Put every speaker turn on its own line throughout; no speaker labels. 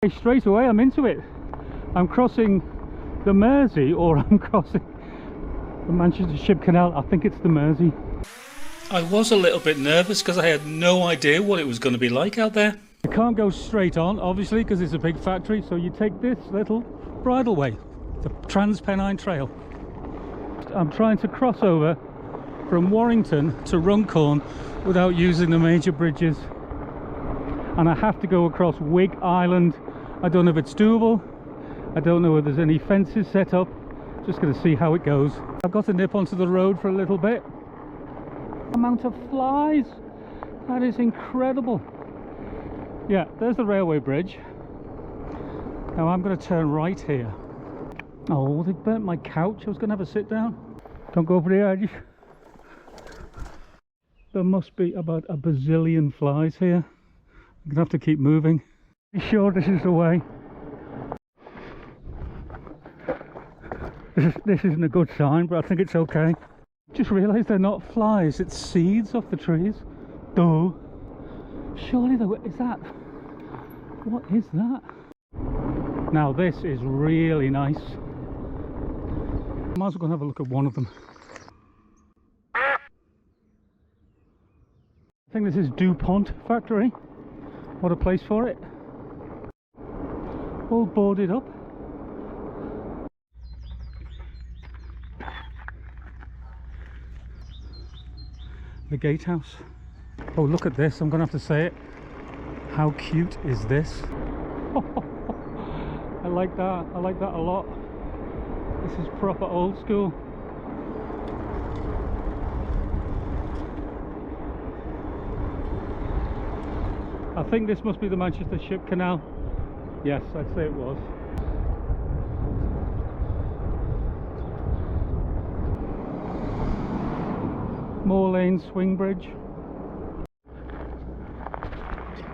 Straight away I'm into it. I'm crossing the Mersey, or I'm crossing the Manchester Ship Canal. I think it's the Mersey. I was a little bit nervous because I had no idea what it was going to be like out there. You can't go straight on, obviously, because it's a big factory, so you take this little bridleway, the Trans-Pennine Trail. I'm trying to cross over from Warrington to Runcorn without using the major bridges, and I have to go across Wigg Island. I don't know if it's doable. I don't know if there's any fences set up. Just going to see how it goes. I've got to nip onto the road for a little bit. Amount of flies, that is incredible. Yeah, there's the railway bridge. Now I'm going to turn right here. Oh, they burnt my couch. I was going to have a sit down. Don't go over the edge. There must be about a bazillion flies here. I'm going to have to keep moving. Be sure this is the way. This isn't a good sign, but I think it's okay. Just realised they're not flies, it's seeds off the trees. Duh. Surely is that? What is that? Now this is really nice. Might as well go and have a look at one of them. I think this is DuPont factory. What a place for it. All boarded up. The gatehouse. Oh, look at this. I'm gonna have to say it. How cute is this? I like that. I like that a lot. This is proper old school. I think this must be the Manchester Ship Canal. Yes, I'd say it was. Moor Lane Swing Bridge.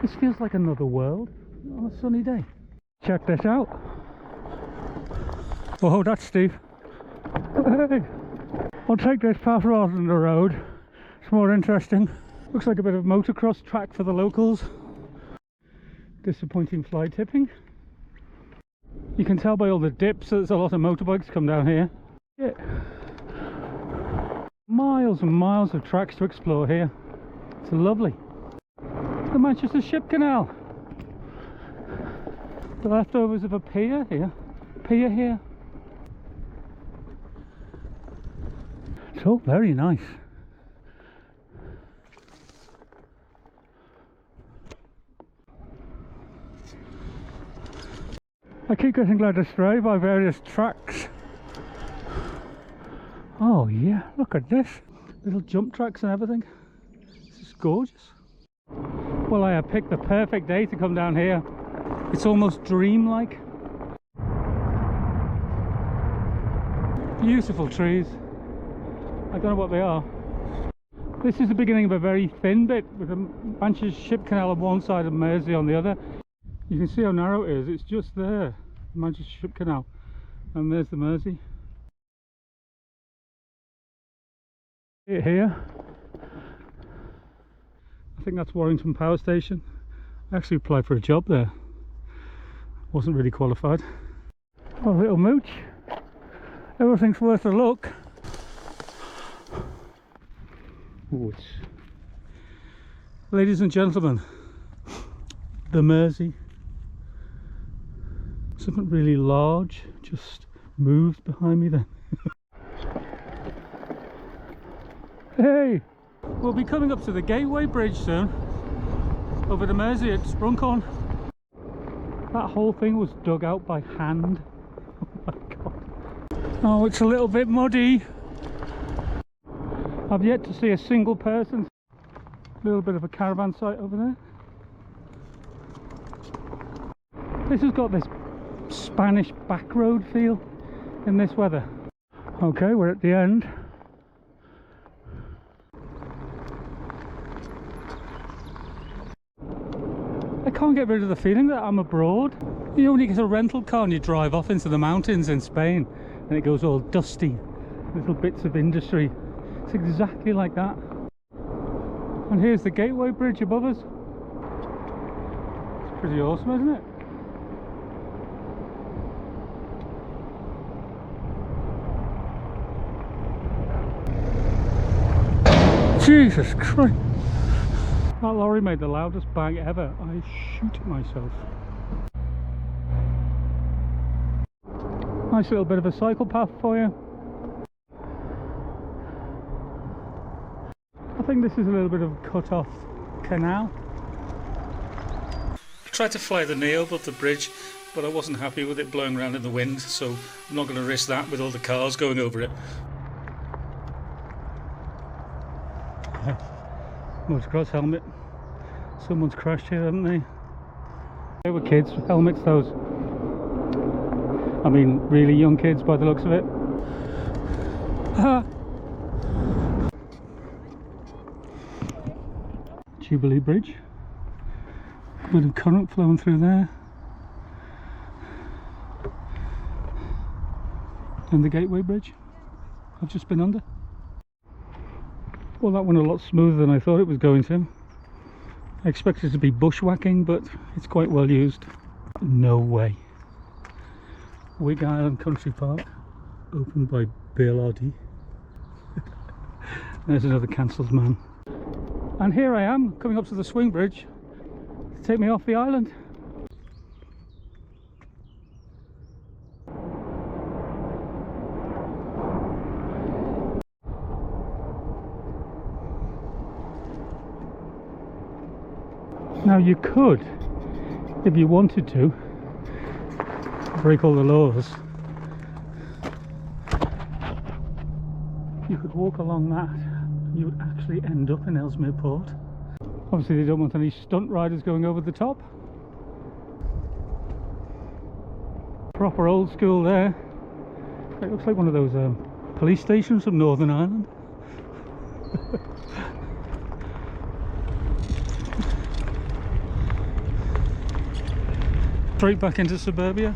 This feels like another world on a sunny day. Check this out. Oh, that's steep. Hey. I'll take this path rather than the road. It's more interesting. Looks like a bit of motocross track for the locals. Disappointing fly tipping. You can tell by all the dips that there's a lot of motorbikes come down here. Yeah. Miles and miles of tracks to explore here. It's lovely. The Manchester Ship Canal. The leftovers of a pier here. Pier here. It's all very nice. I keep getting led astray by various tracks. Oh yeah, look at this. Little jump tracks and everything. This is gorgeous. Well, I have picked the perfect day to come down here. It's almost dreamlike. Beautiful trees. I don't know what they are. This is the beginning of a very thin bit with the Manchester Ship Canal on one side and Mersey on the other. You can see how narrow it is. It's just there, the Manchester Ship Canal, and there's the Mersey. Here, I think that's Warrington Power Station. I actually applied for a job there. Wasn't really qualified. Oh, little mooch. Everything's worth a look. Ooh, ladies and gentlemen, the Mersey. Something really large just moved behind me then. Hey! We'll be coming up to the Gateway Bridge soon, over the Mersey at Runcorn. That whole thing was dug out by hand. Oh my god. Oh, it's a little bit muddy. I've yet to see a single person. A little bit of a caravan site over there. This has got this Spanish back road feel in this weather. Okay, we're at the end. I can't get rid of the feeling that I'm abroad. You only get a rental car and you drive off into the mountains in Spain and it goes all dusty, little bits of industry. It's exactly like that. And here's the Gateway Bridge above us. It's pretty awesome, isn't it? Jesus Christ. That lorry made the loudest bang ever. I shoot myself. Nice little bit of a cycle path for you. I think this is a little bit of a cut-off canal. I tried to fly the Neo above the bridge, but I wasn't happy with it blowing around in the wind, so I'm not going to risk that with all the cars going over it. Motocross helmet. Someone's crashed here, haven't they? They were kids, helmets those. I mean, really young kids by the looks of it. Jubilee Bridge. A bit of current flowing through there. And the Gateway Bridge I've just been under. Well, that went a lot smoother than I thought it was going to. I expected it to be bushwhacking, but it's quite well used. No way. Wigg Island Country Park, opened by Bill Oddie. There's another cancelled man. And here I am, coming up to the swing bridge to take me off the island. Now you could, if you wanted to, break all the laws. You could walk along that and you would actually end up in Elmereport. Obviously they don't want any stunt riders going over the top. Proper old school there. It looks like one of those police stations from Northern Ireland. Straight back into suburbia.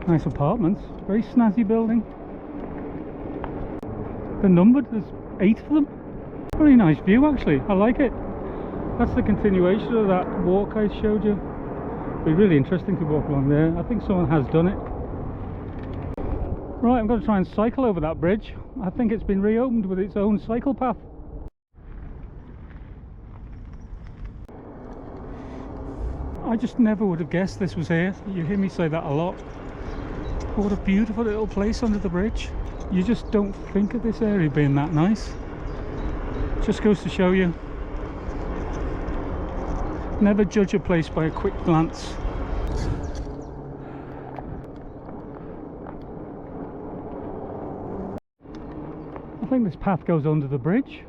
Nice apartments, very snazzy building. They're numbered, there's 8 of them. Very nice view actually, I like it. That's the continuation of that walk I showed you. It'd be really interesting to walk along there. I think someone has done it. Right, I'm going to try and cycle over that bridge. I think it's been reopened with its own cycle path. I just never would have guessed this was here. You hear me say that a lot. What a beautiful little place under the bridge. You just don't think of this area being that nice. Just goes to show you. Never judge a place by a quick glance. I think this path goes under the bridge.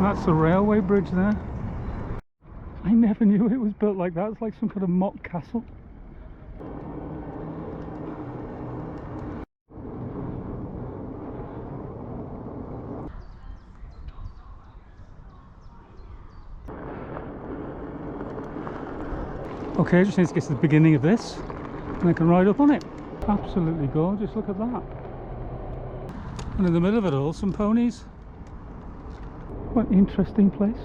That's the railway bridge there. I never knew it was built like that. It's like some kind of mock castle. Okay, I just need to get to the beginning of this and I can ride up on it. Absolutely gorgeous, look at that. And in the middle of it all, some ponies. What an interesting place.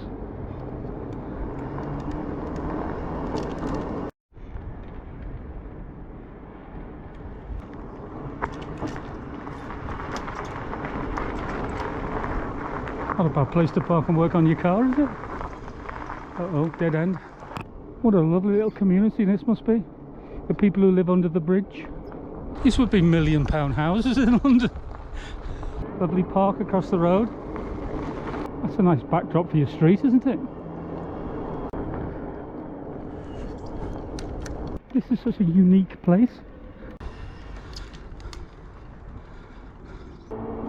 Not a bad place to park and work on your car, is it? Uh-oh, dead end. What a lovely little community this must be. The people who live under the bridge. This would be £1 million houses in London. Lovely park across the road. That's a nice backdrop for your street, isn't it? This is such a unique place.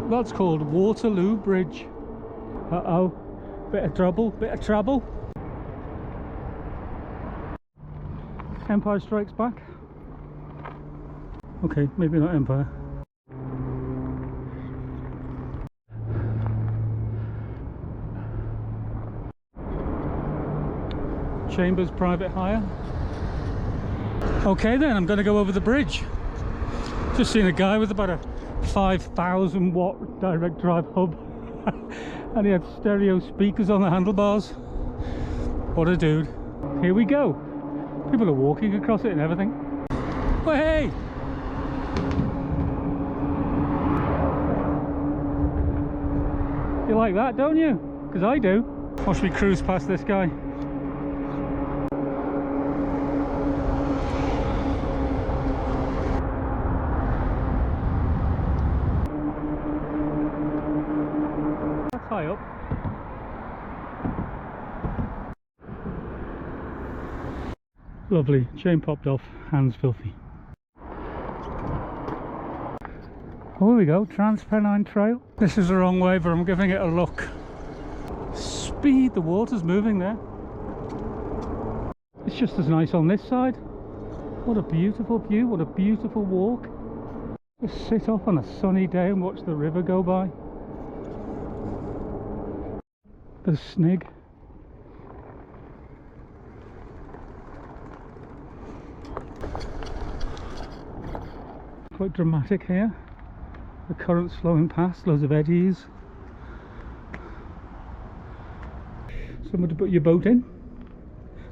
That's called Waterloo Bridge. Uh-oh, bit of trouble, bit of trouble. Empire Strikes Back. Okay, maybe not Empire. Chambers private hire. Okay then, I'm going to go over the bridge. Just seen a guy with about a 5,000 watt direct drive hub And he had stereo speakers on the handlebars. What a dude. Here we go. People are walking across it and everything. Oh, hey! You like that, don't you? Because I do. Watch me cruise past this guy. That's high up. Lovely. Chain popped off. Hands filthy. Oh, here we go. Transpennine Trail. This is the wrong way, but I'm giving it a look. Speed. The water's moving there. It's just as nice on this side. What a beautiful view. What a beautiful walk. Just sit off on a sunny day and watch the river go by. The snig. Quite dramatic here. The current's flowing past, loads of eddies. Somewhere to put your boat in.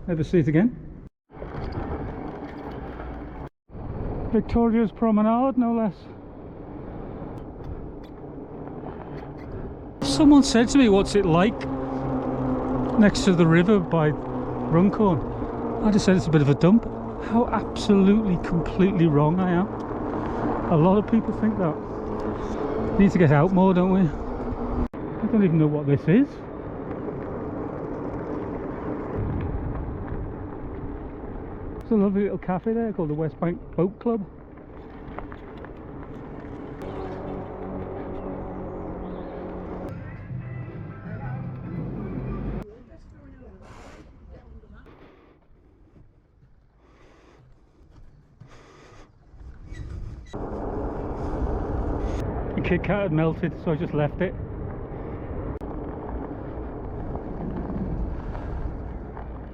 Never see it again. Victoria's Promenade, no less. Someone said to me, what's it like next to the river by Runcorn? I just said it's a bit of a dump. How absolutely, completely wrong I am. A lot of people think that. We need to get out more, don't we? I don't even know what this is. There's a lovely little cafe there called the West Bank Boat Club. The Kit Kat had melted, so I just left it.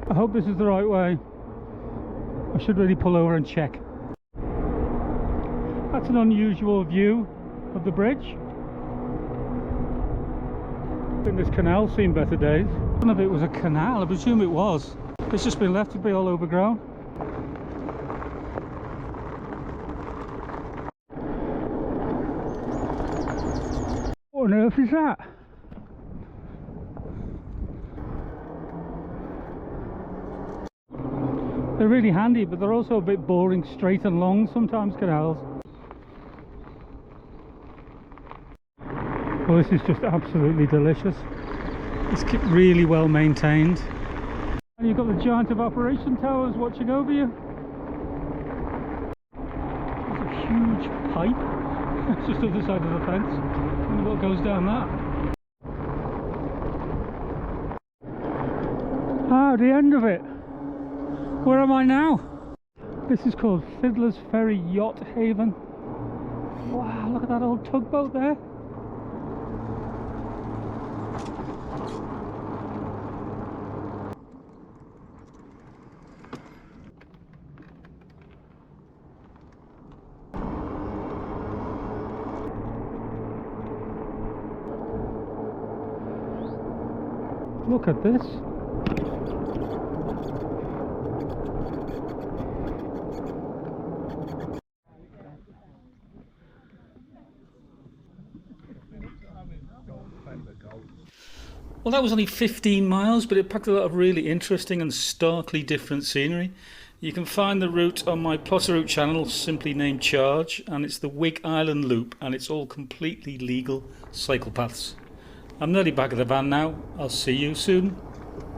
I hope this is the right way. I should really pull over and check. That's an unusual view of the bridge. I think this canal's seen better days. I don't know if it was a canal, I presume it was. It's just been left to be all overgrown. What on earth is that? They're really handy, but they're also a bit boring, straight and long sometimes, canals. Well, this is just absolutely delicious. It's really well maintained. And you've got the giant evaporation towers watching over you. There's a huge pipe. It's just the other side of the fence. I wonder what goes down that. Ah, the end of it. Where am I now? This is called Fiddler's Ferry Yacht Haven. Wow, look at that old tugboat there. Look at this. Well, that was only 15 miles, but it packed a lot of really interesting and starkly different scenery. You can find the route on my Plotter Route channel, simply named Charge, and it's the Wigg Island Loop, and it's all completely legal cycle paths. I'm nearly back at the van now. I'll see you soon.